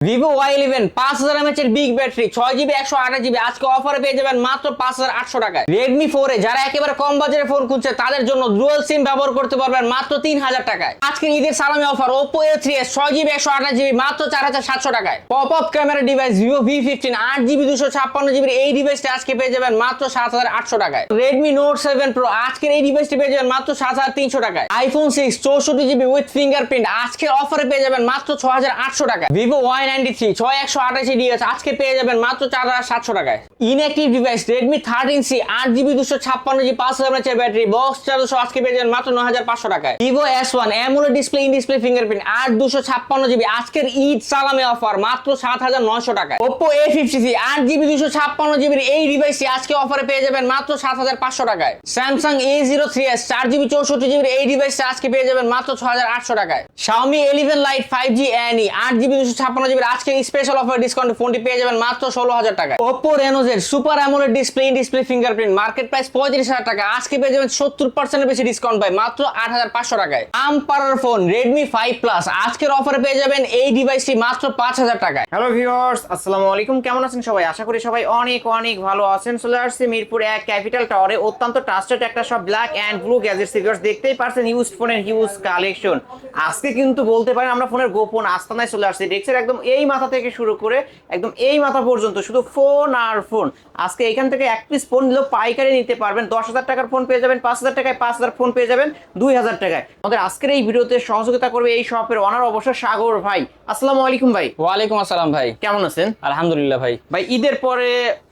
Vivo Y11 5000 mAh এর big battery 6GB 128GB আজকে অফারে পেয়ে যাবেন মাত্র 5800 টাকায়। Redmi 4 এ যারা একেবারে কম বাজেটে ফোন খুঁজছে তাদের জন্য ডুয়াল সিম ব্যবহার করতে পারবেন মাত্র 3000 টাকায়। আজকের ঈদের সালামি offer Oppo A3s 6GB 128GB মাত্র 4700 টাকায়। Pop up camera device Vivo V15 8GB 256GB এই ডিভাইসটা আজকে পেয়ে যাবেন মাত্র 7800 টাকায়। Redmi Note 7 Pro আজকের এই ডিভাইসটি পেয়ে যাবেন মাত্র 7300 টাকায়। iPhone 6 64GB উইথ ফিঙ্গারপ্রিন্ট আজকের অফারে পেয়ে যাবেন মাত্র 6800 টাকায়। Vivo Y93 6128 আজকে পেয়ে যাবেন মাত্র 4700 টাকায়। Inactive device Redmi 13C 8GB 256GB 5000 mAh battery box charge সহ আজকে পেয়ে যাবেন মাত্র 9500 টাকায়। Vivo S1 AMOLED display in display fingerprint 8256GB আজকের ঈদ সালামি অফার মাত্র 7900 টাকায়। Oppo A53 8GB 256GB এই ডিভাইসটি আজকে অফারে পেয়ে যাবেন মাত্র 7500 টাকায়। Samsung A03s 4GB 64GB এই ডিভাইসটা আজকে পেয়ে যাবেন মাত্র 6800 টাকায়। Xiaomi 11 Lite 5G ANI 8GB 256GB আজকে স্পেশাল অফার ডিসকাউন্টে ফোনটি পেয়ে যাবেন মাত্র 16000 টাকায়। Oppo Reno Z super AMOLED display in display fingerprint market price 35000 টাকা আজকে পেয়ে যাবেন 70% এর বেশি ডিসকাউন্ট পাই মাত্র 8500 টাকায়। আমপারার ফোন Redmi 5 Plus আজকের অফারে পেয়ে যাবেন এই ডিভাইসটি মাত্র 5000 টাকায়। হ্যালো ভিউয়ার্স, আসসালামু আলাইকুম। কেমন আছেন সবাই? আশা করি সবাই অনেক অনেক ভালো আছেন। চলে আসছে মিরপুর 1 ক্যাপিটাল টাওয়ারে অত্যন্ত ট্রাস্টেড একটা সব black and blue gadgets. Viewers দেখতেই পারছেন ইউজ ফোনের হিউজ কালেকশন। আজকে কিন্তু বলতে পারেন আমরা ফোনের গোপন আস্তানায় চলে আসছি। ডেস্কের একদম এই মাথা থেকে শুরু করে একদম এই মাথা পর্যন্ত শুধু ফোন আর ফোন। আজকে এখান থেকে এক পিস ফোন নিলেও পাইকারি নিতে পারবেন। 10000 টাকার ফোন পেয়ে যাবেন 5000 টাকায়, 5000 ফোন পেয়ে যাবেন 2000 টাকায়। আমাদের আজকের এই ভিডিওতে সহযোগিতা করবে এই শপের অনার অবশ্য সাগর ভাই। আসসালামু আলাইকুম ভাই। ওয়ালাইকুম আসসালাম ভাই, কেমন আছেন? আলহামদুলিল্লাহ ভাই। ভাই ঈদের পরে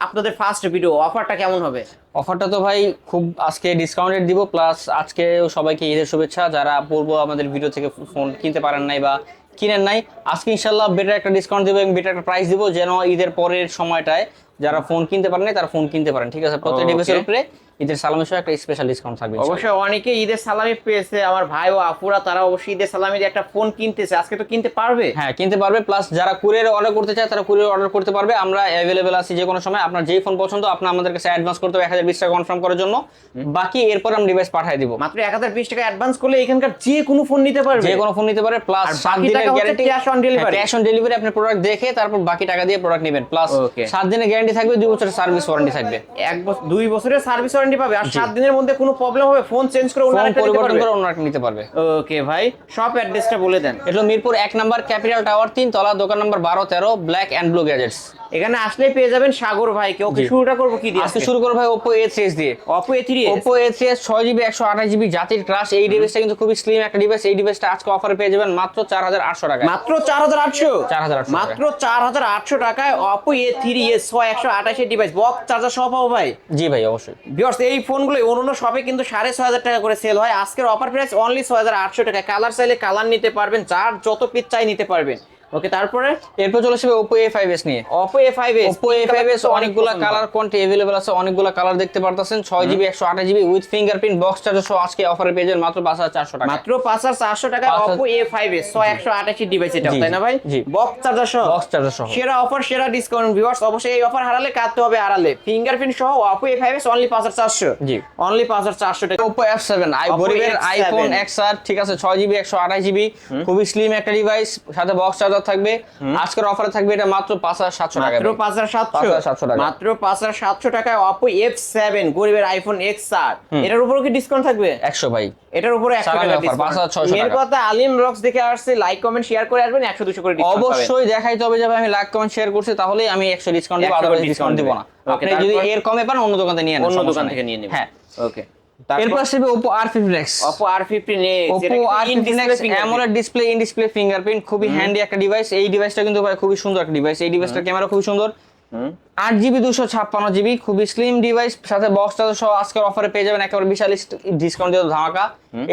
আপনাদের ফার্স্ট ভিডিও, অফারটা কেমন হবে? অফারটা তো ভাই খুব আজকে ডিসকাউন্টেড দিব, প্লাস আজকে সবাইকে ঈদের শুভেচ্ছা। যারা পূর্ব আমাদের ভিডিও থেকে ফোন কিনতে পারেন নাই বা কিনেন নাই, আজকে ইনশাল্লাহ বেটার একটা ডিসকাউন্ট দিব এবং বেটার একটা প্রাইস দিব, যেন ঈদের পরের সময়টায় যারা ফোন কিনতে পারেন নাই তারা ফোন কিনতে পারেন। ঠিক আছে, প্রত্যেক ডিভাইসের উপরে ঈদের সালামি সহ একটা স্পেশাল ডিসকাউন্ট থাকবে। অবশ্যই অনেকে ঈদের সালামি পেয়েছে, আমার ভাই ও আপুরা তারা অবশ্যই ঈদের সালামি দিয়ে একটা ফোন কিনতেছে, আজকে তো কিনতে পারবে। হ্যাঁ, কিনতে পারবে। প্লাস যারা কুরিয়ার অর্ডার করতে চায় তারা কুরিয়ার অর্ডার করতে পারবে। আমরা অ্যাভেলেবেল আছি যে কোনো সময়। আপনার যেই ফোন পছন্দ আপনার আমাদের কাছে অ্যাডভান্স করতে হবে 1020 টাকা কনফার্ম করার জন্য, বাকি এরপর আমরা ডিভাইস পাঠিয়ে দিব। মাত্র 1020 টাকা অ্যাডভান্স করলে এখানকার যে কোনো ফোন নিতে পারবে, যে কোনো ফোন নিতে পারে। প্লাস 7 দিনের guarantee, cash on delivery. Cash on delivery আপনি প্রোডাক্ট দেখে তারপর বাকি টাকা দিয়ে প্রোডাক্ট নেবেন। প্লাস 7 দিনের গ্যারান্টি থাকবে, 2 বছরের সার্ভিস ওয়ারেন্টি থাকবে। 2 বছরের সার্ভিস ওয়ারেন্টি পাবে। আর 7 দিনের মধ্যে কোনো প্রবলেম হবে ফোন চেঞ্জ করে অন্য একটা নিতে পারবে। ওকে ভাই, শপ অ্যাড্রেসটা বলে দেন। এটা মিরপুর 1 নাম্বার ক্যাপিটাল টাওয়ার 3 তলা, দোকান number 12-13 black and blue gadgets. এখানে আসলেই পেয়ে যাবেন সাগর ভাইকে। ওকে, শুরুটা করব কি দিয়ে? আজকে শুরু করব ভাই Oppo A3s দিয়ে। Oppo A3s 6GB 128GB জাতির ক্রাশ। এই ডিভাইসটা কিন্তু খুবই স্লিম একটা ডিভাইস। এই ডিভাইসটা আজকে অফারে পেয়ে যাবেন মাত্র 4800 টাকায়। মাত্র 4800? 4800 মাত্র 4800 টাকায় Oppo A3s 128 এর ডিভাইস বক্স চার্জার সহ পাবো ভাই? জি ভাই, অবশ্যই। ভিউয়ার্স এই ফোনগুলো অন্য শপে কিন্তু 6500 টাকা করে সেল হয়, আজকের অফার প্রাইস অনলি 6800 টাকা। কালার চাইলে কালার নিতে পারবেন, যার যত পিস চাই নিতে পারবেন। ওকে, তারপরে এরপর চলে আসবে Oppo A5s নিয়ে। Oppo A5s অনেকগুলা কালার কোয়ান্টিটি अवेलेबल আছে, অনেকগুলা কালার দেখতে পারতেছেন। 6GB 128GB with fingerprint box charger সহ আজকে অফারে পেয়ে যাবেন মাত্র 5400 টাকা। মাত্র 5400 টাকায় Oppo A5s 128 ডিভাইস এটা, তাই না ভাই? বক্স চার্জার সহ সেরা অফার, সেরা ডিসকাউন্ট। ভিউয়ার্স অবশ্যই এই অফার হারালে কাটতে হবে আড়ালে। ফিঙ্গারপ্রিন্ট সহ Oppo A5s অনলি 5400। জি, অনলি 5400 টাকা। Oppo F7 গরিবের iPhone XR, ঠিক আছে, 6GB 128GB খুবই স্লিম একটা ডিভাইস, সাথে বক্স চার্জার থাকবে। আজকের অফারে থাকবে এটা মাত্র 5700 টাকা। মাত্র 5700 টাকা। মাত্র 5700 টাকায় Oppo F7 গরিবের iPhone XR। এটার উপরে কি ডিসকাউন্ট থাকবে? 100 ভাই। এটার উপরে 100 টাকা ডিসকাউন্ট। 5600 টাকা। এর কথা আলিম ব্লগস দেখে আসছে, লাইক কমেন্ট শেয়ার করে আসবেন, 100-200 করে ডিসকাউন্ট পাবেন। অবশ্যই দেখাইতে হবে যে আমি লাইক কমেন্ট শেয়ার করছি তাহলেই আমি 100 ডিসকাউন্ট দিব, আদারওয়াইজ ডিসকাউন্ট দিব না। আপনি যদি এর কমে পান অন্য দোকান থেকে নিয়ে নেন, অন্য দোকান থেকে নিয়ে নেবেন। হ্যাঁ, ওকে। এরপর আসবে Oppo R15X। Oppo R15X AMOLED display in display fingerprint, খুবই হ্যান্ডি একটা ডিভাইস। এই ডিভাইসটা কিন্তু ভাই খুবই সুন্দর একটা ডিভাইস। এই ডিভাইসটার ক্যামেরা খুবই সুন্দর। 8GB 256GB খুবই স্লিম ডিভাইস, সাথে বক্স চার্জার সহ আজকের অফারে পেয়ে যাবেন একেবারে বিশাল ডিসকাউন্ট দিয়ে ধামাকা।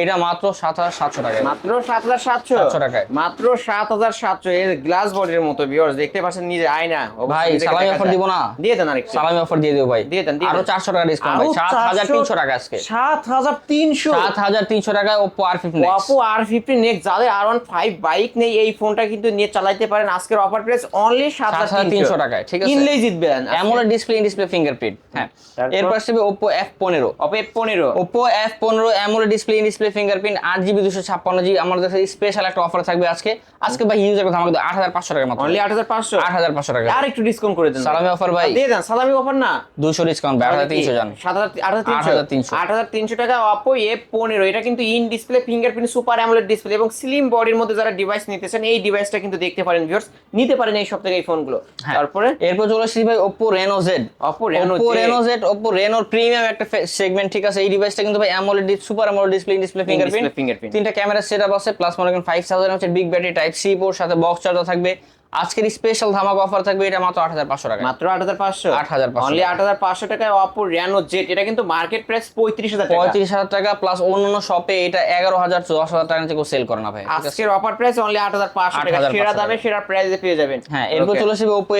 এটা মাত্র 7700 টাকায়। মাত্র 7700 টাকায়। মাত্র 7700 এর গ্লাস বডির মতো। ভিউয়ার্স দেখতে পাচ্ছেন নিজে আয়না। ভাই সালামি অফার দিব না? দিয়ে দেন আরেকটু সালামি অফার দিয়ে দিও ভাই। দিয়ে দেন। আরো 400 টাকা ডিসকাউন্ট ভাই, 7300 টাকা আজকে। 7300 টাকায় Oppo R15X। Oppo R15X যাদের R15 বাইক নেই এই ফোনটা কিন্তু নিয়ে চালাতে পারেন। আজকের অফার প্রাইস অনলি 7300 টাকায়। ঠিক আছে, কিনলেই জিতবেন। AMOLED display in display fingerprint. হ্যাঁ, এরপর আসবে Oppo F15। Oppo F15 AMOLED display in display fingerprint 8GB 256GB আমাদের কাছে স্পেশাল একটা অফার থাকবে আজকে ভাই ইউজ একটা আমাদের 8500 টাকা মাত্র অনলি 8500 8500 টাকা আর একটু ডিসকাউন্ট করে দেন সালামি অফার ভাই দিয়ে দেন সালামি অফার না 200 ডিসকাউন্ট ভাই 8300 জান 8300 টাকা Oppo F15 এটা কিন্তু in display fingerprint super AMOLED display এবং স্লিম বডির মধ্যে যারা ডিভাইস নিতেছেন এই ডিভাইসটা কিন্তু দেখতে পারেন ভিউয়ার্স নিতে পারেন এই সব থেকে এই ফোনগুলো তারপরে এরপর চলে আসছি ভাই Oppo Reno Z Oppo Reno premium একটা সেগমেন্ট ঠিক আছে এই ডিভাইসটা কিন্তু ভাই AMOLED super AMOLED display fingerprint তিনটা ক্যামেরা সেটআপ আছে প্লাস মনে করেন 5000 এর big battery type C port সাথে বক্স চার্জার থাকবে আজকের স্পেশাল ধামাকা অফার থাকবে এটা মাত্র 8500 টাকা মাত্র 8500 অনলি 8500 টাকায় Oppo Reno Z এটা কিন্তু মার্কেট প্রাইস 35000 টাকা প্লাস অন্যান্য শপে এটা 11000 10000 টাকা থেকে সেল করে না ভাই আজকের অফার প্রাইস অনলি 8500 টাকা সেরা দামে সেরা প্রাইসে পেয়ে যাবেন হ্যাঁ এরপর চলে আসবে Oppo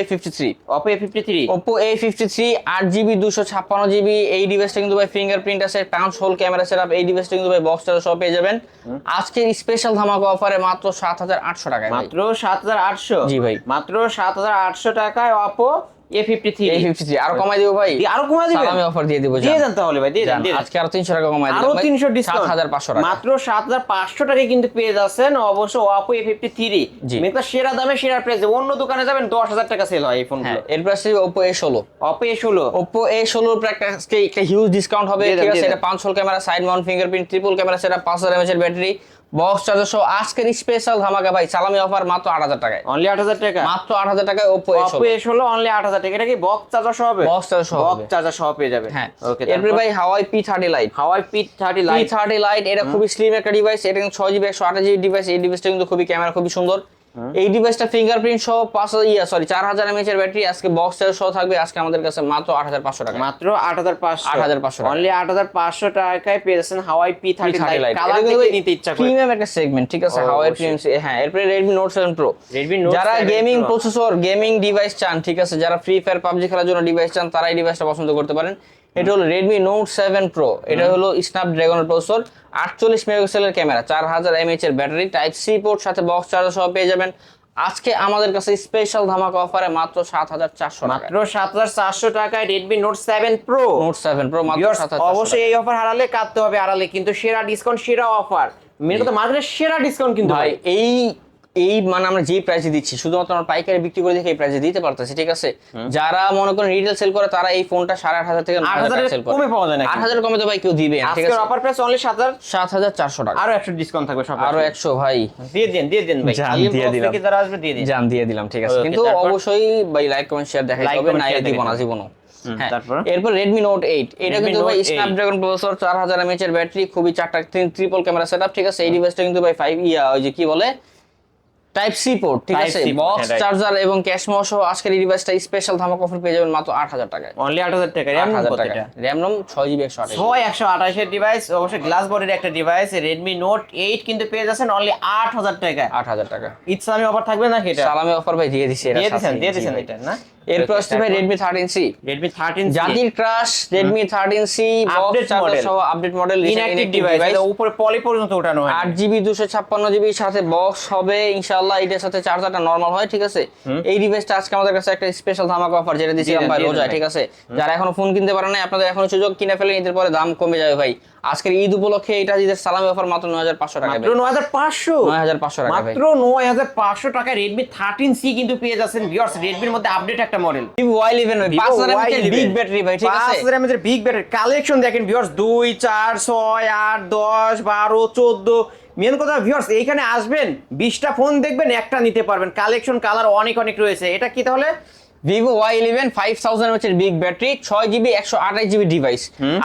A53 8GB 256GB এই ডিভাইসটা কিন্তু ভাই ফিঙ্গারপ্রিন্ট আছে পাঁচ হোল ক্যামেরা সেটআপ এই ডিভাইসটা কিন্তু ভাই বক্স চার্জার সহ পেয়ে যাবেন আজকের স্পেশাল ধামাকা অফারে মাত্র 7800 টাকায় মাত্র 7800 জি ভাই মাত্র 7800 টাকায় Oppo A53 আরো কমাই দিব ভাই আরো কমাই দিবেন সালামি অফার দিয়ে দিব দিয়ে দেন তাহলে ভাই দিয়ে দেন আজকে আরো 300 টাকা কমাই দিব আরো 300 ডিসকাউন্ট 7500 টাকা মাত্র 7500 টাকায় কিন্তু পেয়ে যাচ্ছেন অবশ্য Oppo A53 মেটা সেরা দামে সেরা প্রাইসে অন্য দোকানে যাবেন 10000 টাকা সেল হয় এই ফোনগুলো এরপর আসছে Oppo A16 আজকে একটা হিউজ ডিসকাউন্ট হবে ঠিক আছে এটা পাঁচ whole camera side Mount fingerprint triple camera সেটা 5000 mAh এর ব্যাটারি বক্স চার্জার সহ আজকের স্পেশাল ধামাকা ভাই সালামি অফার মাত্র 8000 টাকায় অনলি 8000 টাকা মাত্র 8000 টাকায় Oppo A16 অনলি 8000 টাকা এটা কি বক্স চার্জার সহ হবে বক্স চার্জার সহ পেয়ে যাবেন হ্যাঁ ওকে এরপর ভাই Huawei P30 Lite এটা খুবই স্লিম একটা ডিভাইস এটা কিন্তু 6GB 128GB ডিভাইস এই ডিভাইসটা কিন্তু খুবই ক্যামেরা খুবই সুন্দর এই ডিভাইসটা ফিঙ্গারপ্রিন্ট সহ 4000 mAh এর ব্যাটারি আজকে বক্স চার্জার সহ থাকবে আজকে আমাদের কাছে মাত্র 8500 টাকা মাত্র 8500 অনলি 8500 টাকায় পেয়ে যাচ্ছেন Huawei P30 Lite কালার দেখে নিতে ইচ্ছা করে প্রিমিয়াম একটা সেগমেন্ট ঠিক আছে Huawei প্রিমিয়াম হ্যাঁ এরপর Redmi Note 7 Pro যারা গেমিং প্রসেসর গেমিং ডিভাইস চান ঠিক আছে যারা ফ্রি ফায়ার পাবজি খেলার জন্য ডিভাইস চান তারা এই ডিভাইসটা পছন্দ করতে পারেন এটা হলো Redmi Note 7 Pro এটা হলো Snapdragon এর প্রসেসর 48 মেগাপিক্সেলের ক্যামেরা 4000 mAh এর ব্যাটারি টাইপ সি পোর্ট সাথে বক্স চার্জার সহ পেয়ে যাবেন আজকে আমাদের কাছে স্পেশাল ধামাকা অফারে মাত্র 7400 মাত্র 7400 টাকায় Redmi Note 7 Pro মাত্র 7400 অবশ্যই এই অফার হারালে কাটতে হবে আড়ালে কিন্তু সেরা ডিসকাউন্ট সেরা অফার মেন কথা মার্কেটের সেরা ডিসকাউন্ট কিন্তু ভাই এই মানে আমরা যে প্রাইসে দিচ্ছি শুধুমাত্র আমরা পাইকারি বিক্রি করে দেখে এই প্রাইসে দিতে পারতেছি ঠিক আছে যারা মনে করেন রিটেল সেল করে তারা এই ফোনটা 8500 থেকে 9000 সেল করে কমে পাওয়া যায় না 8000 কমে তো ভাই কেউ দিবে না ঠিক আছে আজকের অফার প্রাইস অনলি 7400 টাকা আরো 100 ডিসকাউন্ট থাকবে সব আরো 100 ভাই দিয়ে দেন ভাই দিয়ে দিলাম থেকে যারা আসবে দিয়ে দিন জান দিয়ে দিলাম ঠিক আছে কিন্তু অবশ্যই ভাই লাইক কমেন্ট শেয়ার দেখাই হবে না দিব না জীবনও এরপর Redmi Note 8 এটা কিন্তু ভাই Snapdragon প্রসেসর 4000 mAh এর ব্যাটারি খুবই চারটা ট্রিপল ক্যামেরা সেটআপ ঠিক আছে এই ডিভাইসটা কিন্তু ভাই 5 ওই যে কি বলে টাইপ সি পোর্ট ঠিক আছে বক্স চার্জার এবং ক্যাশ মেমো সহ আজকের এই ডিভাইসটা স্পেশাল ধামাকা অফার পেয়ে যাবেন মাত্র 8000 টাকায় অনলি 8000 টাকা র‍্যাম রম 6GB 128 এর ডিভাইস অবশ্যই গ্লাস বডির একটা ডিভাইস Redmi Note 8 কিন্তু পেয়ে যাচ্ছেন অনলি 8000 টাকা ঈদ সালামি অফার থাকবে না এটা সালামি অফার ভাই দিয়ে দিছি দিয়ে দিছেন এটা না এরপর আসছে ভাই Redmi 13C জাতির crush Redmi 13C box charger সহ আপডেট মডেল ইনঅ্যাক্টিভ ডিভাইস এটা উপরে পলি পর্যন্ত ওঠানো হয় 8GB 256GB সাথে বক্স হবে ইনশাআল্লাহ এটার সাথে চার্জারটা নরমাল হয় ঠিক আছে এই ডিভাইসটা আজকে আমাদের কাছে একটা স্পেশাল ধামাকা অফার যেটা দিয়েছিলাম ভাই রোজায় ঠিক আছে যারা এখনো ফোন কিনতে পারেন না আপনাদের এখনো সুযোগ কিনে ফেলেন ঈদের পরে দাম কমে যাবে ভাই আজকের ঈদ উপলক্ষে এটা ঈদের সালামি অফার মাত্র 9500 টাকা মাত্র 9500 টাকা মাত্র 9500 টাকা Redmi 13C কিন্তু পেয়ে যাচ্ছেন ভিউয়ার্স Redmi এর মধ্যে আপডেট একটা মডেল Vivo Y11 ভাই 5000 mAh এর বিগ ব্যাটারি ভাই ঠিক আছে 5000 mAh এর বিগ ব্যাটারি কালেকশন দেখেন ভিউয়ার্স 2 4 6 8 10 12 14 মেন কথা ভিউয়ার্স এইখানে আসবেন 20টা ফোন দেখবেন একটা নিতে পারবেন কালেকশন কালার অনেক রয়েছে এটা কি তাহলে Vivo Y11 5000 mAh এর big battery 6GB 128GB device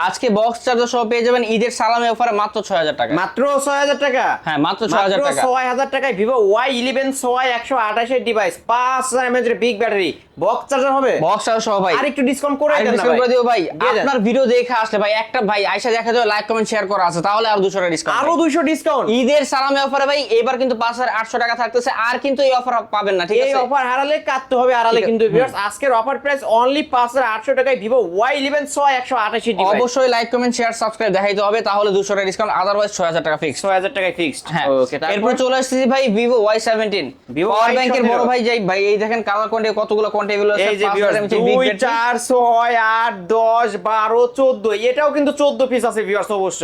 আজকে বক্স চার্জার সহ পেয়ে যাবেন ঈদের সালামি অফারে মাত্র 6000 টাকা মাত্র 6000 টাকা হ্যাঁ মাত্র 6000 টাকা 6000 টাকায় Vivo Y11 128 এর ডিভাইস 5000 mAh এর বিগ ব্যাটারি বক্স চার্জার হবে বক্স চার্জার সহ ভাই আর একটু ডিসকাউন্ট করে দেন না ডিসকাউন্ট করে দিও ভাই আপনার ভিডিও দেখে আসলে ভাই একটা ভাই আয়শা দেখা যায় লাইক কমেন্ট শেয়ার করা আছে তাহলে আর 200 টাকা ডিসকাউন্ট আরো 200 ডিসকাউন্ট ঈদের সালামি অফারে ভাই এবার কিন্তু 5800 টাকা থাকতেছে আর কিন্তু এই অফার পাবেন না ঠিক আছে এই অফার হারালে কাটতে হবে আড়ালে কিন্তু ভিউয়ার্স আজকের অফার প্রাইস অনলি 5800 টাকায় Vivo Y11 128 ডিভাইস অবশ্যই লাইক কমেন্ট শেয়ার সাবস্ক্রাইব দেখাইতে হবে তাহলে 200 টাকা ডিসকাউন্ট আদারওয়াইজ 6000 টাকা ফিক্স 6000 টাকায় ফিক্সড ওকে এরপর চলে আসছে ভাই Vivo Y17 পাওয়ার ব্যাংকের বড় ভাই যাই ভাই এই দেখেন কালার কোয়ান্টিটি কতগুলো কোয়ান্টিটি আছে 2 4 6 8 10 12 14 এটাও কিন্তু 14 পিস আছে ভিউয়ার্স অবশ্য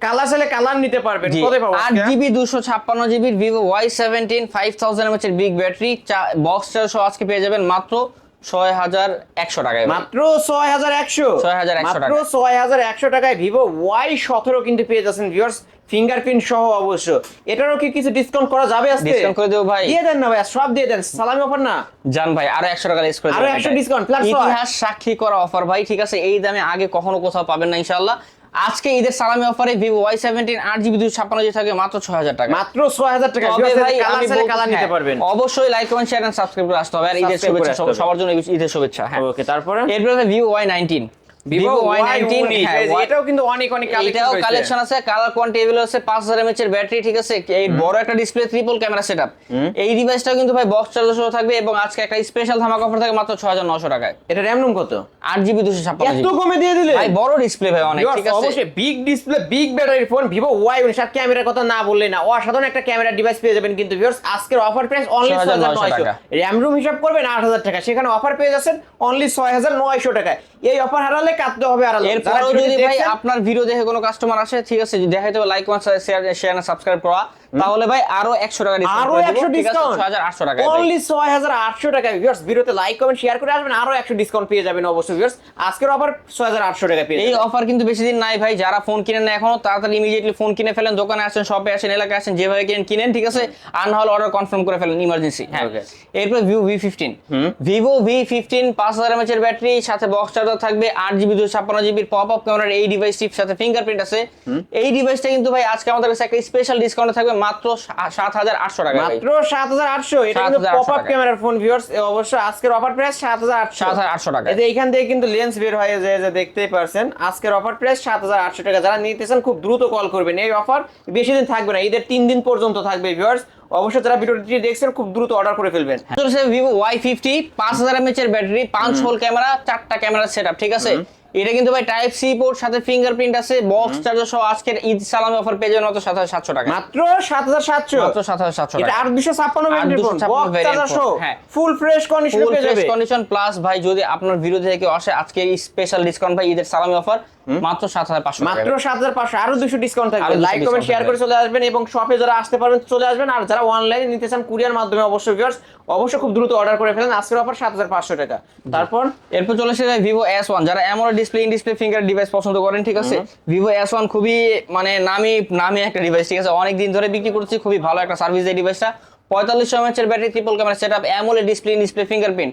কালার চাইলে কালার নিতে পারবেন। কত পাবো? 8GB 256GB Vivo Y17 5000 mAh এর বিগ ব্যাটারি বক্স চার্জ সহ আজকে পেয়ে যাবেন মাত্র 6100 টাকায়। মাত্র 6100 6100 মাত্র 6100 টাকায় ভিভো Y17 কিন্তু পেয়ে যাচ্ছেন ভিউয়ার্স, ফিঙ্গারপ্রিন্ট সহ অবশ্য। এটারও কি কিছু ডিসকাউন্ট করা যাবে আজকে? ডিসকাউন্ট করে দেব ভাই। দিয়ে দেন না ভাই, সব দিয়ে দেন, সালামি অফার না জান ভাই, আরো 100 টাকা লেস করে দেব। আরো 100 ডিসকাউন্ট প্লাস ইতিহাস সাক্ষী করা অফার ভাই, ঠিক আছে? এই দামে আগে কখনো কোথাও পাবেন না ইনশাআল্লাহ। আজকে ঈদের সালামি অফারে Vivo Y17 8GB 256GB থাকে মাত্র 6000 টাকা। মাত্র 6000 টাকা। তবে ভাই কালার আমি চাইলে বলতে কালার নিতে হ্যাঁ, পারবেন। অবশ্যই like comment share and subscribe করে আসতে হবে। আর ঈদের Subscribe করে শুভেচ্ছা আসতে হবে। সবার জন্য ঈদের শুভেচ্ছা। হ্যাঁ ওকে, তারপরে এরপরে Vivo Y19 ভিভো Y19 হ্যাঁ, এটাও কিন্তু অনেক কালেকশন এটাও রয়েছে। কালেকশন আছে, কালার কোয়ান্টিটি अवेलेबल আছে, 5000 mAh এর ব্যাটারি, ঠিক আছে? এই বড় একটা ডিসপ্লে, ট্রিপল ক্যামেরা সেটআপ। এই ডিভাইসটাও কিন্তু ভাই বক্স চার্জার সহ থাকবে এবং আজকে একটা স্পেশাল ধামাকা অফার থাকে মাত্র 6900 টাকায়। এটা র‍্যাম রুম কত? 8GB 256GB। এত কমে দিয়ে দিলে ভাই বড় ডিসপ্লে ভাই অনেক, ঠিক আছে? অবশ্যই big display, big battery phone Vivo Y19। আর ক্যামেরার কথা না বললেই না, অসাধারণ একটা ক্যামেরা ডিভাইস পেয়ে যাবেন কিন্তু ভিউয়ার্স। আজকের অফার প্রাইস অনলি 6900 টাকা। র‍্যাম রুম হিসাব করবেন 8000 টাকা, সেখানে অফার পেয়ে যাচ্ছেন অনলি 6900 টাকায়। এই অফার হারালে কাটতে হবে আড়ালে। এরপরও যদি ভাই আপনার ভিডিও দেখে কোনো কাস্টমার আসে, ঠিক আছে, যদি দেখাইতে হবে লাইক কমেন্ট শেয়ার না সাবস্ক্রাইব করা, তাহলে ভাই আরো 100 টাকা ডিসকাউন্ট আরো করে দেব, 100 ঠিক আছে? ডিসকাউন্ট 6800 টাকা অনলি 6800 টাকা ভিউয়ার্স। ভিডিওতে লাইক কমেন্ট শেয়ার করে আসবেন, আরো 100 ডিসকাউন্ট পেয়ে যাবেন অবশ্যই ভিউয়ার্স। আজকের অফার 6800 টাকা পেয়ে এই যাবেন। অফার কিন্তু বেশি দিন নাই ভাই। যারা ফোন কিনেন না এখনো, তাড়াতাড়ি ইমিডিয়েটলি ফোন কিনে ফেলেন। দোকানে আসেন, শপে আসেন, এলাকায় আসেন, যেভাবে কিনেন, ঠিক আছে? আর না হলে অর্ডার কনফার্ম করে ফেলেন ইমার্জেন্সি। হ্যাঁ, এরপর Vivo V15 Vivo V15 5000 mAh এর ব্যাটারি, সাথে বক্স চার্জার থাকবে, 8GB 256GB পপ আপ ক্যামেরার এই ডিভাইসটির সাথে ফিঙ্গারপ্রিন্ট আছে। এই ডিভাইসটা কিন্তু ভাই আজকে আমাদের কাছে একটা স্পেশাল ডিসকাউন্ট থাকবে মাত্র 7800 টাকা। মাত্র 7800। এটা কিন্তু পপ আপ ক্যামেরার ফোন ভিউয়ার্স। অবশ্য আজকের অফার প্রাইস 7800 টাকা। এই যে এখান থেকে কিন্তু লেন্স বের হয়ে যায়, যে দেখতেই পারছেন। আজকের অফার প্রাইস 7800 টাকা। যারা নিতে চান খুব দ্রুত কল করবেন। এই অফার বেশি দিন থাকবে না, ঈদের 3 দিন পর্যন্ত থাকবে ভিউয়ার্স। অবশ্যই যারা ভিডিওটি দেখছেন খুব দ্রুত অর্ডার করে ফেলবেন। Vivo Y50 5000 mAh এর ব্যাটারি, 5 হোল ক্যামেরা, 4টা ক্যামেরা সেটআপ, ঠিক আছে? এটা কিন্তু ভাই টাইপ সি পোর্ট, সাথে ফিঙ্গারপ্রিন্ট আছে, বক্স চার্জার সহ আজকের ঈদ সালামি অফার পেয়ে যাবেন মাত্র 7700 টাকা। মাত্র 7700। মাত্র 7700 এটা টাকা। 8256 ভেরিয়েন্টের ফোন, বক্স চার্জার সহ ফুল ফ্রেশ কন্ডিশনে পেয়ে যাবে। ফুল কন্ডিশন প্লাস ভাই যদি আপনার ভিডিও থেকে কেউ আসে, আজকে এই স্পেশাল ডিসকাউন্ট ভাই ঈদের সালামি অফার মাত্র 7500 টাকা। মাত্র 7500। আরো 200 ডিসকাউন্ট থাকবে। 200 লাইক কমেন্ট শেয়ার করে চলে আসবেন এবং শপে যারা আসতে পারবেন চলে আসবেন। আর যারা অনলাইনে নিতে চান কুরিয়ার মাধ্যমে অবশ্যই ভিউয়ার্স অবশ্যই খুব দ্রুত অর্ডার করে ফেলেন। আজকের অফার 7500 টাকা। তারপর এরপর চলে আসে Vivo S1। যারা AMOLED display in display finger device পছন্দ করেন, ঠিক আছে? Vivo S1 খুবই মানে নামি একটা ডিভাইস, ঠিক আছে? অনেক দিন ধরে বিক্রি করছি, খুবই ভালো একটা সার্ভিস এই ডিভাইসটা। 4500 mAh এর battery, triple camera setup, AMOLED display in display fingerprint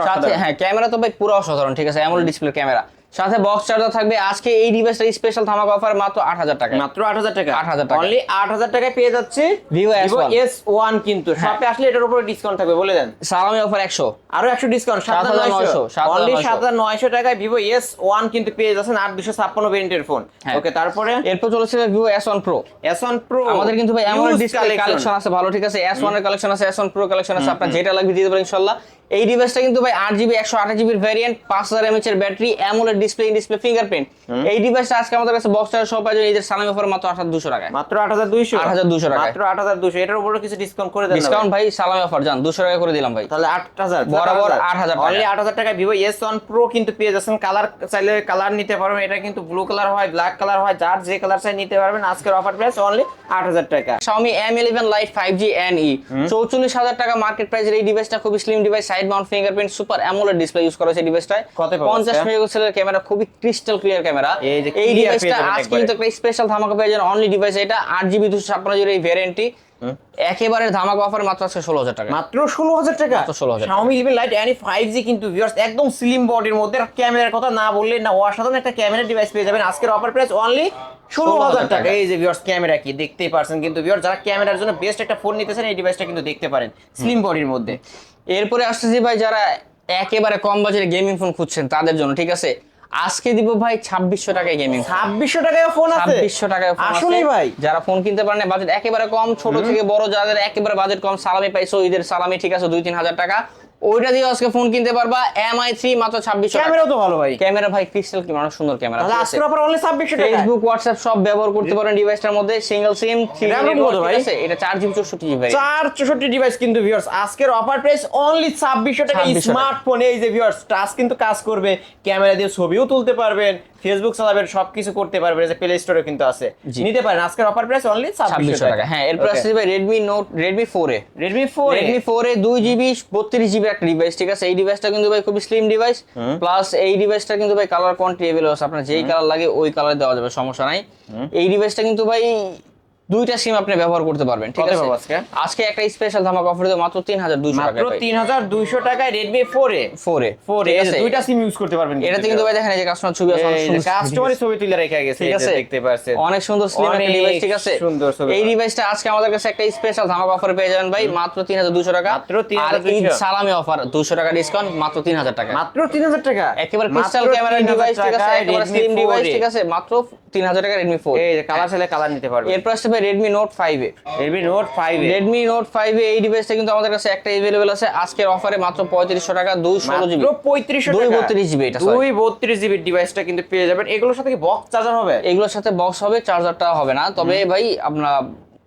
সাথে, হ্যাঁ ক্যামেরা তো ভাই পুরো অসাধারণ, ঠিক আছে? AMOLED ডিসপ্লে ক্যামেরা সাথে বক্স চার্জার থাকবে। আজকে এই ডিভাইসটা স্পেশাল ধামাকা অফার মাত্র 8000 টাকা। মাত্র 8000 টাকা। 8000 টাকা। অনলি 8000 টাকায় পেয়ে যাচ্ছে Vivo S1 কিন্তু শপে আসলে এটার উপরে ডিসকাউন্ট থাকবে, বলে দেন। সালামি অফার 100, আরো 100 ডিসকাউন্ট 7900। অনলি 7900 টাকায় Vivo S1 কিন্তু পেয়ে যাচ্ছেন 8256 ভেরিয়েন্টের ফোন। ওকে, তারপরে এরপর চলেছে Vivo S1 Pro। S1 Pro আমাদের কিন্তু ভাই AMOLED ডিসপ্লে কালেকশন আছে ভালো, ঠিক আছে? S1 এর কালেকশন আছে, S1 Pro কালেকশন আছে, আপনার যেটা লাগবে দিয়ে দেব ইনশাআল্লাহ। এই ডিভাইসটা কিন্তু ভাই 8GB 128GB এর ভেরিয়েন্ট, 5000 mAh এর battery, AMOLED display in display fingerprint. এই ডিভাইসটা আজকে আমাদের কাছে বক্স চার্জার সহ পাওয়া যায় ঈদের সালামি অফার মাত্র 8200 টাকা। মাত্র 8200। 8200 টাকা। মাত্র 8200। এটার উপরে কিছু ডিসকাউন্ট করে দেন। ডিসকাউন্ট ভাই সালামি অফার জান 200 টাকা করে দিলাম ভাই। তাহলে 8000 বরাবর 8000 টাকা। অনলি 8000 টাকায় Vivo S1 Pro কিন্তু পেয়ে যাচ্ছেন। কালার চাইলে কালার নিতে পারবেন। এটা কিন্তু ব্লু কালার হয়, ব্ল্যাক কালার হয়, যার যে কালার চাই নিতে পারবেন। আজকের অফার প্রাইস অনলি 8000 টাকা। Xiaomi Mi11 Lite 5G NE 44000 টাকা মার্কেট প্রাইসের এই ডিভাইসটা খুবই slim device, side Mount fingerprint, super AMOLED display use করা হয়েছে ডিভাইসটায়। 50 মেগাপিক্সেলের ক্যামেরা, খুবই ক্রিস্টাল ক্লিয়ার ক্যামেরা। এই ডিভাইসটা আজকে কিন্তু একটা স্পেশাল ধামাকা পেয়ে যাবেন। অনলি ডিভাইস এটা 8GB 256GB এই ভ্যারিয়েন্টটি একেবারে ধামাকা অফার মাত্র আজকে 16000 টাকা। মাত্র 16000 টাকা। মাত্র 16000 Xiaomi 11 Lite NE 5G কিন্তু ভিউয়ার্স একদম স্লিম বডির মধ্যে, ক্যামেরার কথা না বললে না, অসাধারণ একটা ক্যামেরা ডিভাইস পেয়ে যাবেন। আজকের অফার প্রাইস অনলি 16000 টাকা। এই যে ভিউয়ার্স ক্যামেরা কি দেখতেই পারছেন কিন্তু ভিউয়ার্স, যারা ক্যামেরার জন্য বেস্ট একটা ফোন নিতেছেন এই ডিভাইসটা কিন্তু দেখতে পারেন স্লিম বডির মধ্যে। এরপরে আসতেছি ভাই যারা একেবারে কম বাজেটে গেমিং ফোন খুঁজছেন তাদের জন্য, ঠিক আছে? আজকে দিব ভাই 2600 টাকায় গেমিং। 2600 টাকায় ফোন আছে? 2600 টাকায় ফোন আছে। আসলেই ভাই যারা ফোন কিনতে পারেন না, বাজেট একেবারে কম, ছোট থেকে বড় যাদের একেবারে বাজেট কম, সালামি পাইছো ঈদের সালামি, ঠিক আছে? 2-3000 টাকা ওইটা দিয়ে আজকে ফোন কিনতে পারবা MI3 মাত্র 2600 টাকা। ক্যামেরাও তো ভালো ভাই। ক্যামেরা ভাই পিক্সেল কি অনেক সুন্দর ক্যামেরা। তাহলে আজকের অফার অনলি 2600 টাকা। ফেসবুক হোয়াটসঅ্যাপ সব ব্যবহার করতে পারেন ডিভাইসটার মধ্যে, সিঙ্গেল সিম, RAM কত ভাই? এটা 4GB 64GB ভাই। 464 ডিভাইস কিন্তু ভিউয়ার্স আজকের অফার প্রাইস অনলি 2600 টাকা। 2600 টাকা। স্মার্টফোন এই যে ভিউয়ার্স টাচ কিন্তু কাজ করবে, ক্যামেরা দিয়ে ছবিও তুলতে পারবেন, ফেসবুক চালাবেন, সবকিছু করতে পারবেন। এই যে প্লে স্টোরে কিন্তু আছে, জি। নিতে পারেন। আজকের অফার প্রাইস অনলি 2600 টাকা। হ্যাঁ, এরপর আসছে ভাই Redmi 4A। Redmi 4 Redmi 4A 2GB 32GB একটা ডিভাইস, ঠিক আছে। এই ডিভাইসটা কিন্তু ভাই খুবই স্লিম ডিভাইস, প্লাস এই ডিভাইসটা কিন্তু ভাই কালার কোয়ান্টিটি अवेलेबल আছে, আপনার যেই কালার লাগে ওই কালার দেওয়া যাবে, সমস্যা নাই। এই ডিভাইসটা কিন্তু ভাই দুইটা সিম আপনি ব্যবহার করতে পারবেন, ঠিক কত আছে। পাবো আজকে? আজকে একটা স্পেশাল ধামাকা অফার দেব মাত্র 3200 টাকা মাত্র ভাই। 3200 টাকায় Redmi 4A 4A ঠিক আছে, দুইটা সিম ইউজ করতে পারবেন। এটাতে কিন্তু ভাই দেখেন এই যে কাস্টমার ছবি আছে, অনেক সুন্দর কাস্টমারের ছবি তুলে রেখে গেছে, ঠিক এই যে আছে, দেখতে পাচ্ছেন অনেক সুন্দর স্লিম একটা ডিভাইস, ঠিক আছে। সুন্দর ছবি। এই ডিভাইসটা আজকে আমাদের কাছে একটা স্পেশাল ধামাকা অফারে পেয়ে যাবেন ভাই মাত্র 3200 টাকা। মাত্র 3200 আর ঈদ সালামি অফার 200 টাকা ডিসকাউন্ট, মাত্র 3000 টাকা। মাত্র 3000 টাকা একেবারে ক্রিস্টাল ক্যামেরা ডিভাইস, ঠিক আছে, একেবারে স্লিম ডিভাইস, ঠিক আছে, মাত্র 3000 টাকা Redmi 4। এই যে কালার চাইলে কালার নিতে পারবেন। এরপর আসছে ভাই Redmi Note 5A। Redmi Note 5A Redmi Note 5A এই ডিভাইসটা কিন্তু আমাদের কাছে একটা अवेलेबल আছে আজকের অফারে মাত্র 3500 টাকা, 216GB। মাত্র 3500 টাকা। 232GB এটা, sorry। 232GB ডিভাইসটা কিন্তু পেয়ে যাবেন। এগুলোর সাথে কি বক্স চার্জার হবে? এগুলোর সাথে বক্স হবে, চার্জারটা হবে না, তবে ভাই আপনারা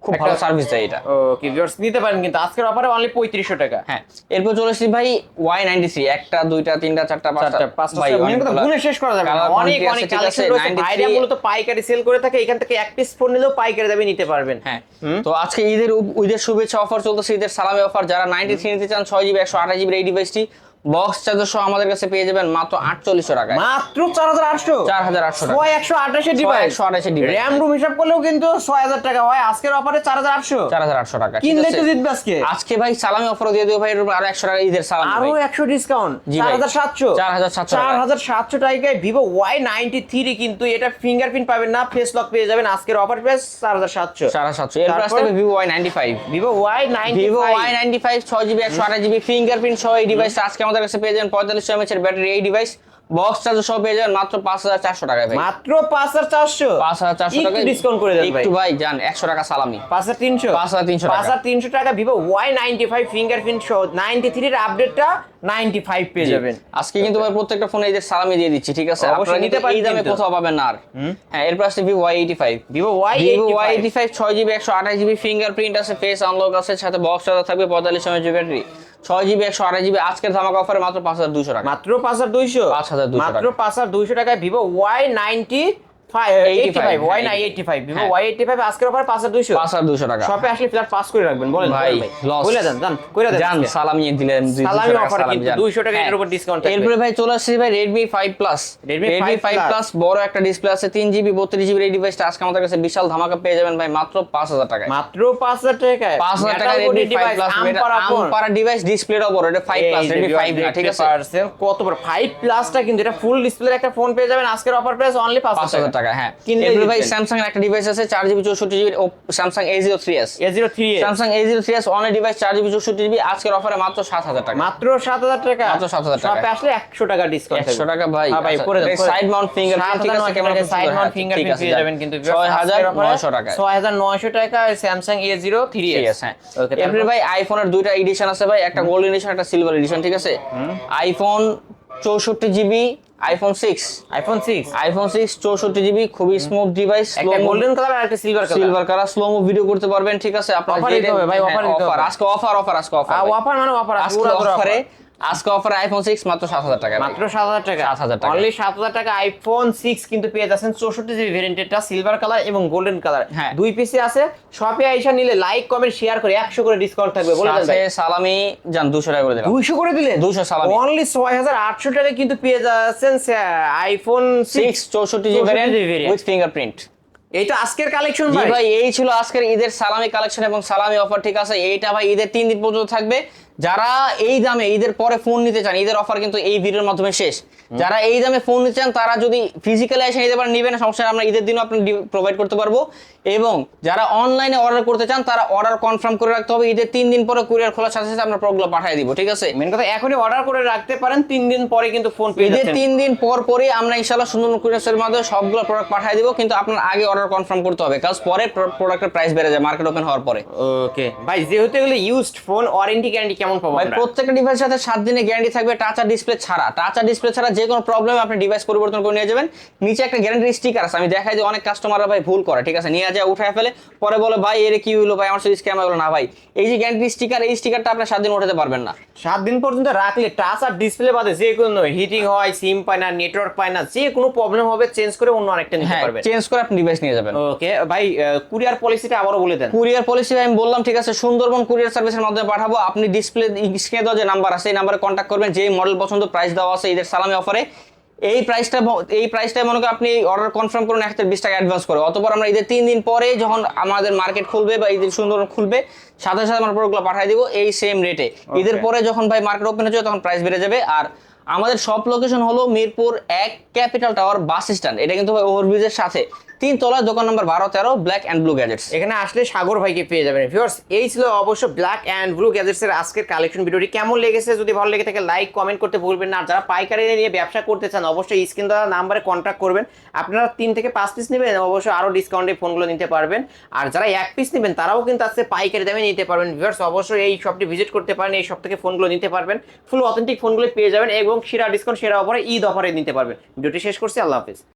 খুব ভালো সার্ভিস দেয় এটা। ওকে ভিউয়ার্স নিতে পারেন কিন্তু আজকের অফারে অনলি 3500 টাকা। হ্যাঁ, এরপর চলে এসেছি ভাই Y93, একটা দুইটা তিনটা চারটা পাঁচটা ভাই, মেন কথা গুণে শেষ করা যাবে না। Colour অনেক quantity অনেক আছে, ঠিক আছে, কালেকশন রয়েছে। 93 ভাইরা মূলত পাইকারি সেল করে থাকে, এখান থেকে এক পিস ফোন নিলেও পাইকারি দামে নিতে পারবেন। হ্যাঁ, তো আজকে ঈদের শুভেচ্ছা অফার চলতেছে, ঈদের সালামি অফার। যারা 93 নিতে চান 6GB 128GB এই ডিভাইসটি বক্স চার্জার সহ আমাদের কাছে পেয়ে যাবেন মাত্র 4800 টাকায়। মাত্র 4800 4800 টাকা। 128 এর ডিভাইস। 128 এর ডিভাইস। র‍্যাম রুম হিসাব করলেও কিন্তু 6000 টাকা হয়। আজকের অফারে 4800 4800 টাকা, ঠিক কিনলে আছে। তো জিতবে আজকে। আজকে ভাই সালামি অফারও দিয়ে দেব ভাই, এর উপর আরো 100 টাকা ঈদের সালামি আরো ভাই। 100 ডিসকাউন্ট, জি ভাই। 4700 4700 4700 টাকায় Vivo Y93 কিন্তু এটা ফিঙ্গারপ্রিন্ট পাবেন না, ফেস লক পেয়ে যাবেন। আজকের অফার প্রাইস 4700। 4700। এরপর আসছে Vivo Y95। Vivo Vivo Y95 Y95 6GB 128GB fingerprint সহ এই ডিভাইসটা আজকে আমাদের কাছে পেয়ে যাবেন 4500 mAh এর ব্যাটারি এই ডিভাইস বক্স চার্জার সহ পেয়ে যাবেন মাত্র 5400 টাকায় ভাই। মাত্র 5400 5400 টাকা একটু ডিসকাউন্ট করে দেন ভাই। একটু ভাই জান 100 টাকা সালামি। 5300 5300 টাকা। 5300 টাকা Vivo Y95 ফিঙ্গারপ্রিন্ট সহ 93 এর আপডেটটা 95 পেয়ে যাবেন। আজকে কিন্তু ভাই প্রত্যেকটা ফোনে এই যে সালামি দিয়ে দিচ্ছি, ঠিক আছে। অবশ্যই আপনারা নিতে নিতে পারেন এই দামে কিন্তু। কোথাও পাবেন না আর। হ্যাঁ, এরপর আসছে Vivo Y85। Vivo Vivo Y85 Y85 6GB 128GB fingerprint আছে, ফেস আনলক আছে, সাথে বক্স চার্জার থাকবে, 4500 mAh ব্যাটারি, 6GB 128GB আজকের ধামাকা অফারে মাত্র 5200 টাকা। মাত্র 5200 5200 মাত্র 5200 টাকায় Vivo Y85 Vivo Y85 আজকের অফার 5200 টাকা। শপে আসলে ফ্ল্যাট পাস করে রাখবেন। বলেন ভাই, loss। বলে দেন কইরা দেন জান সালামি দিলেন, 200 সালামি টাকা অফার সালামি কিন্তু জান। 200 টাকা এর উপর ডিসকাউন্ট থাকবে। এরপরে ভাই চলে আসছে ভাই Redmi 5 Plus। Redmi 5 Plus বড় একটা ডিসপ্লে আছে, 3GB 32GB এই ডিভাইসটা আজকে আমাদের কাছে বিশাল ধামাকা পেয়ে যাবেন ভাই মাত্র 5000 টাকায়। মাত্র 5000 টাকায় 5000 টাকা Redmi 5 Plus আমপারা ডিভাইস, ডিসপ্লেটাও বড়, এটা 5 Plus Redmi 5 না, ঠিক আছে। কত বড় 5 প্লাসটা কিন্তু এটা ফুল ডিসপ্লের একটা ফোন পেয়ে যাবেন আজকের অফার প্রাইস অনলি 5000 টাকা। হ্যাঁ, কিনলেই এরপরে ভাই জিতবেন। Samsung এর একটা ডিভাইস আছে 4GB 64GB Samsung A03s। A03s Samsung A03s only device 4GB 64GB আজকের অফারে মাত্র 7000 টাকা। মাত্র 7000 টাকা। মাত্র 7000 টাকা। শপে আসলে 100 টাকা ডিসকাউন্ট 100 টাকা ভাই। হ্যাঁ ভাই করে দেন। সাইড মাউন্ট ফিঙ্গারপ্রিন্ট, ঠিক আছে, ক্যামেরা সাইড মাউন্ট ফিঙ্গারপ্রিন্ট পেয়ে যাবেন কিন্তু 6900 টাকা। 6900 টাকা Samsung A03s। ঠিক আছে, হ্যাঁ। এরপরে ভাই আইফোনের দুইটা এডিশন আছে ভাই, একটা গোল্ড এডিশন, একটা সিলভার এডিশন, ঠিক আছে। IPhone 64GB iPhone 6 iPhone 6 64GB খুবই স্মুথ ডিভাইস, একটা গোল্ডেন কালার আর একটা সিলভার কালার স্লো মো ভিডিও করতে পারবেন, ঠিক আছে। আপনারা Offer দিতে হবে ভাই, offer দিতে হবে। আজকে অফার আজকে অফার অফার মানে অফার আজকে অফারে আজকে অফারে iPhone 6 মাত্র 7000 টাকা, মাত্র 7000 টাকা। 7000 টাকা অনলি 7000 টাকা iPhone 6 কিন্তু পেয়ে যাচ্ছেন 64GB ভেরিয়েন্টেরটা, সিলভার কালার এবং গোল্ডেন কালার। হ্যাঁ, দুই পিসে আছে। শপে আইসা নিলে লাইক কমেন্ট শেয়ার করে 100 করে ডিসকাউন্ট থাকবে। বলে দেন ভাই। সালামি জান 200 টাকা করে দিলাম। 200 করে দিলেন? 200 সালামি। অনলি 6800 টাকা কিন্তু পেয়ে যাচ্ছেন iPhone 6 64GB variant with fingerprint. এই তো আজকের কালেকশন জি ভাই। ভাই, এই ছিল আজকের ঈদের সালামি কালেকশন এবং সালামি অফার, ঠিক আছে। এইটা ভাই ঈদের 3 দিন পর্যন্ত থাকবে। যারা এই দামে ঈদের পরে ফোন নিতে চান, ঈদের অফার কিন্তু এই ভিডিওর মাধ্যমে শেষ। যারা এই দামে ফোন নিতে চান তারা যদি ফিজিক্যালি এসে নিতে পারেন, নিবেন, সমস্যা নেই, আমরা ঈদের দিনও আপনি প্রোভাইড করতে পারবো। এবং যারা অনলাইনে অর্ডার করতে চান তারা অর্ডার কনফার্ম করে রাখতে হবে। ঈদের 3 দিন পরে কুরিয়ার খোলার সাথে সাথে আমরা প্রোডাক্টগুলো পাঠিয়ে দিব, ঠিক আছে। মেন কথা এখনই অর্ডার করে রাখতে পারেন, 3 দিন পরে কিন্তু ফোন পেয়ে ঈদের যাচ্ছেন। 3 দিন পরে আমরা ইনশাআল্লাহ সুন্দর কুরিয়ারের মাধ্যমে সবগুলো প্রোডাক্ট পাঠিয়ে দিব, কিন্তু আপনার আগে অর্ডার কনফার্ম করতে হবে, কারণ পরে প্রোডাক্টের প্রাইস বেড়ে যায় মার্কেট ওপেন হওয়ার পরে। ওকে ভাই, যেহেতু এগুলো ইউজড ফোন, ওয়ারেন্টি গ্যারান্টি কেমন পাবো ভাই আমরা? প্রত্যেকটা ডিভাইসের সাথে 7 দিনের গ্যারান্টি থাকবে, টাচ আর ডিসপ্লে ছাড়া। টাচ আর ডিসপ্লে ছাড়া যে কোনো প্রবলেম আপনি ডিভাইস পরিবর্তন করে নিয়ে যাবেন। নিচে একটা গ্যারান্টি স্টিকার আছে, আমি দেখাই যে অনেক কাস্টমাররা ভাই ভুল করে, ঠিক আছে, নিয়ে যায় উঠায় ফেলে, পরে বলে ভাই এর কি হলো ভাই, আমার সাথে স্ক্যাম হলো না ভাই। এই যে গ্যারান্টি স্টিকার, এই স্টিকারটা আপনি 7 দিন উঠাতে পারবেন না। 7 দিন পর্যন্ত রাখলে টাচ আর ডিসপ্লে বাদে যে কোনো হিটিং হয়, সিম পায় না, নেটওয়ার্ক পায় না, যে কোনো প্রবলেম হবে চেঞ্জ করে অন্য আরেকটা নিতে হ্যাঁ, পারবেন। চেঞ্জ করে আপনি ডিভাইস নিয়ে যাবেন। ওকে ভাই, কুরিয়ার পলিসিটা আবারও বলে দেন। কুরিয়ার পলিসি আমি বললাম, ঠিক আছে, সুন্দরবন কুরিয়ার সার্ভিসের মাধ্যমে পাঠাবো। আপনি ডিসপ্লে স্ক্রিনে দেওয়া যে নাম্বার আছে এই নাম্বারে কন্ট্যাক্ট করবেন, যেই মডেল পছন্দ, প্রাইস দেওয়া আছে ঈদের সালামি অফারে। এই প্রাইসটা মনে করেন আপনি অর্ডার কনফার্ম করুন 1020 টাকা অ্যাডভান্স করে, অতঃপর আমরা ঈদের 3 দিন পরে যখন আমাদের মার্কেট খুলবে বা ঈদের সুন্দরবন খুলবে, সাথে সাথে আমরা প্রোডাক্টগুলো পাঠিয়ে দিব এই সেম রেটে। ঈদের পরে যখন ভাই মার্কেট ওপেন হচ্ছে তখন প্রাইস বেড়ে যাবে। আর আমাদের সব লোকেশন হলো Mirpur 1 capital tower bus stand, এটা কিন্তু ওভারব্রিজের সাথে, 3 তলা, দোকান নম্বর 12-13, ব্ল্যাক অ্যান্ড ব্লু গ্যাজেটস। এখানে আসলে সাগর ভাইকে পেয়ে যাবেন। ভিউয়ার্স, এই ছিল অবশ্য ব্ল্যাক অ্যান্ড ব্লু গ্যাজেটস এর আজকের কালেকশন। ভিডিওটি কেমন লেগেছে, যদি ভালো লেগে থাকে লাইক কমেন্ট করতে ভুলবেন না। আর যারা পাইকারি নিয়ে ব্যবসা করতে চান অবশ্যই স্ক্রিন দেওয়া নাম্বারে কন্ট্যাক্ট করবেন। আপনারা 3 থেকে 5 পিস নেবেন, অবশ্যই আরো ডিসকাউন্টে ফোনগুলো নিতে পারবেন। আর যারা 1 পিস নেবেন তারাও কিন্তু আজকে পাইকারি দামে নিতে পারবেন। ভিউয়ার্স, অবশ্যই এই শপটি ভিজিট করতে পারেন, এই শপ থেকে ফোনগুলো নিতে পারবেন, ফুল অথেন্টিক ফোনগুলো পেয়ে যাবেন এবং সেরা ডিসকাউন্ট, সেরা অফারে, ঈদ অফারে নিতে পারবেন। ভিডিওটি শেষ করছি, আল্লাহ হাফেজ।